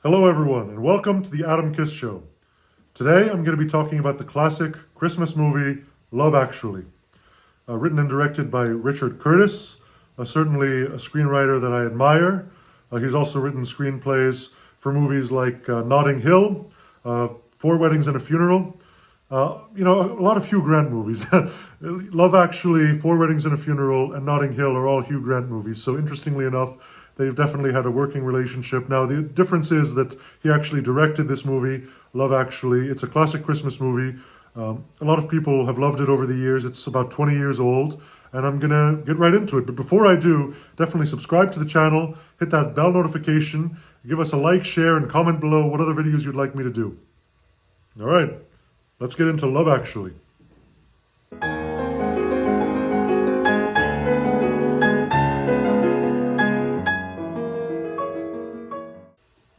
Hello everyone, and welcome to the Adam Kiss Show. Today I'm going to be talking about the classic Christmas movie, Love Actually. Written and directed by Richard Curtis, certainly a screenwriter that I admire. He's also written screenplays for movies like Notting Hill, Four Weddings and a Funeral. A lot of Hugh Grant movies. Love Actually, Four Weddings and a Funeral, and Notting Hill are all Hugh Grant movies. So interestingly enough, they've definitely had a working relationship. Now, the difference is that he actually directed this movie, Love Actually. It's a classic Christmas movie. A lot of people have loved it over the years. It's about 20 years old, and I'm going to get right into it. But before I do, definitely subscribe to the channel, hit that bell notification, give us a like, share, and comment below what other videos you'd like me to do. All right, let's get into Love Actually.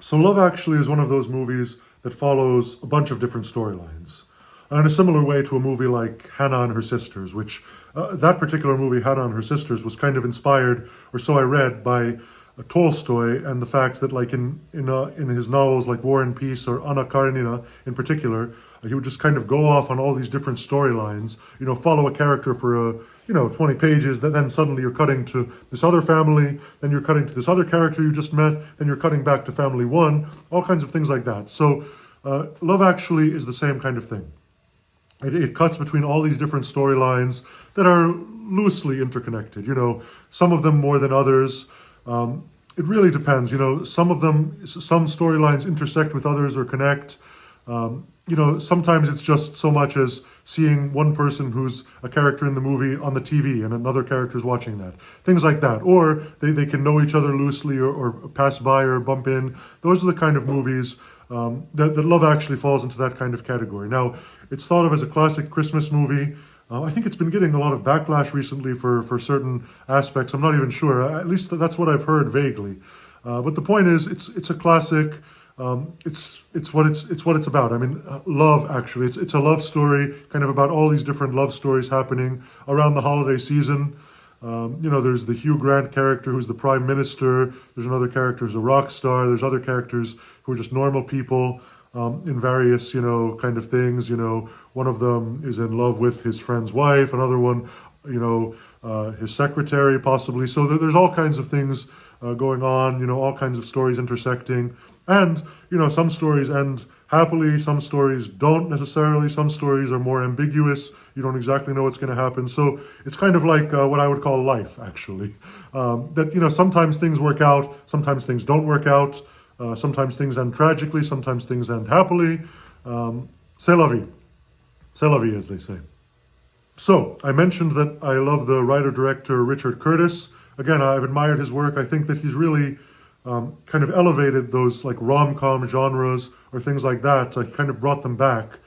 So Love Actually is one of those movies that follows a bunch of different storylines. In a similar way to a movie like Hannah and Her Sisters, which that particular movie, Hannah and Her Sisters, was kind of inspired, or so I read, by Tolstoy, and the fact that, like in his novels like War and Peace or Anna Karenina in particular, he would just kind of go off on all these different storylines, follow a character for 20 pages, then suddenly you're cutting to this other family, then you're cutting to this other character you just met, then you're cutting back to family one, all kinds of things like that. So Love Actually is the same kind of thing. It cuts between all these different storylines that are loosely interconnected, some of them more than others. It really depends, some storylines intersect with others or connect. Sometimes it's just so much as seeing one person who's a character in the movie on the TV and another character's watching that. Things like that. Or they can know each other loosely or pass by or bump in. Those are the kind of movies that Love Actually falls into that kind of category. Now, it's thought of as a classic Christmas movie. I think it's been getting a lot of backlash recently for certain aspects. I'm not even sure. At least that's what I've heard vaguely. But the point is, it's a classic. It's what it's about. I mean, love actually. It's a love story, kind of about all these different love stories happening around the holiday season. There's the Hugh Grant character who's the prime minister. There's another character who's a rock star. There's other characters who are just normal people in various, kind of things. One of them is in love with his friend's wife. Another one, his secretary possibly. So there's all kinds of things going on, all kinds of stories intersecting. And, some stories end happily, some stories don't necessarily, some stories are more ambiguous, you don't exactly know what's going to happen. So it's kind of like what I would call life, actually. Sometimes things work out, sometimes things don't work out, sometimes things end tragically, sometimes things end happily. C'est la vie. C'est la vie, as they say. So, I mentioned that I love the writer-director Richard Curtis. Again, I've admired his work. I think that he's really kind of elevated those like rom-com genres or things like that. Kind of brought them back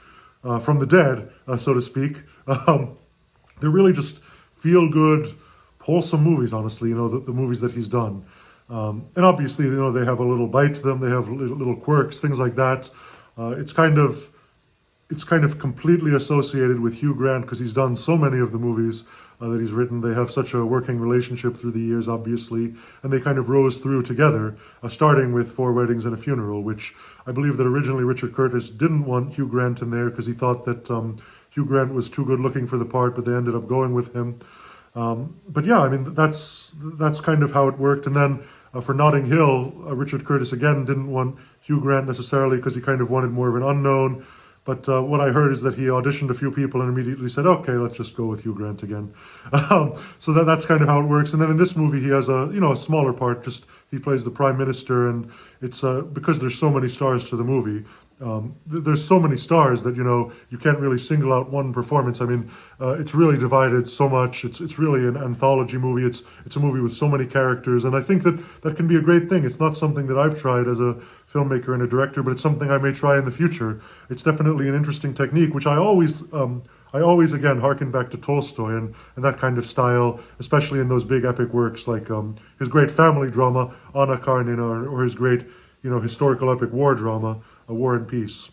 from the dead, so to speak. They're really just feel-good, wholesome movies, honestly, the movies that he's done. And obviously, they have a little bite to them. They have little quirks, things like that. It's kind of completely associated with Hugh Grant because he's done so many of the movies that he's written. They have such a working relationship through the years, obviously, and they kind of rose through together, starting with Four Weddings and a Funeral, which I believe that originally Richard Curtis didn't want Hugh Grant in there because he thought that Hugh Grant was too good looking for the part, but they ended up going with him. But yeah, I mean, that's kind of how it worked. And then for Notting Hill, Richard Curtis, again, didn't want Hugh Grant necessarily because he kind of wanted more of an unknown. But what I heard is that he auditioned a few people and immediately said, okay, let's just go with Hugh Grant again. So that's kind of how it works. And then in this movie, he has a smaller part, just he plays the prime minister. And it's because there's so many stars to the movie, there's so many stars that, you can't really single out one performance. I mean, it's really divided so much. It's really an anthology movie. It's a movie with so many characters. And I think that can be a great thing. It's not something that I've tried as a filmmaker and a director, but it's something I may try in the future. It's definitely an interesting technique, which I always again harken back to Tolstoy and that kind of style, especially in those big epic works like his great family drama, Anna Karenina, or his great, historical epic war drama, A War and Peace.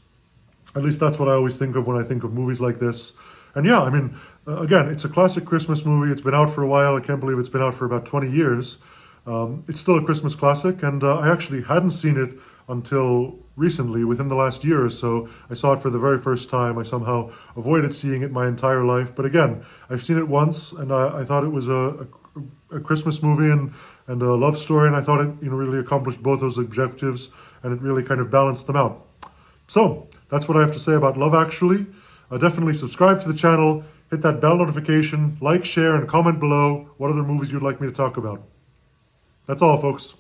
At least that's what I always think of when I think of movies like this. And yeah, I mean, again, it's a classic Christmas movie. It's been out for a while. I can't believe it's been out for about 20 years. It's still a Christmas classic, and I actually hadn't seen it until recently, within the last year or so. I saw it for the very first time. I somehow avoided seeing it my entire life. But again, I've seen it once, and I thought it was a Christmas movie and a love story, and I thought it really accomplished both those objectives, and it really kind of balanced them out. So that's what I have to say about Love Actually. Definitely subscribe to the channel, hit that bell notification, like, share, and comment below what other movies you'd like me to talk about. That's all, folks.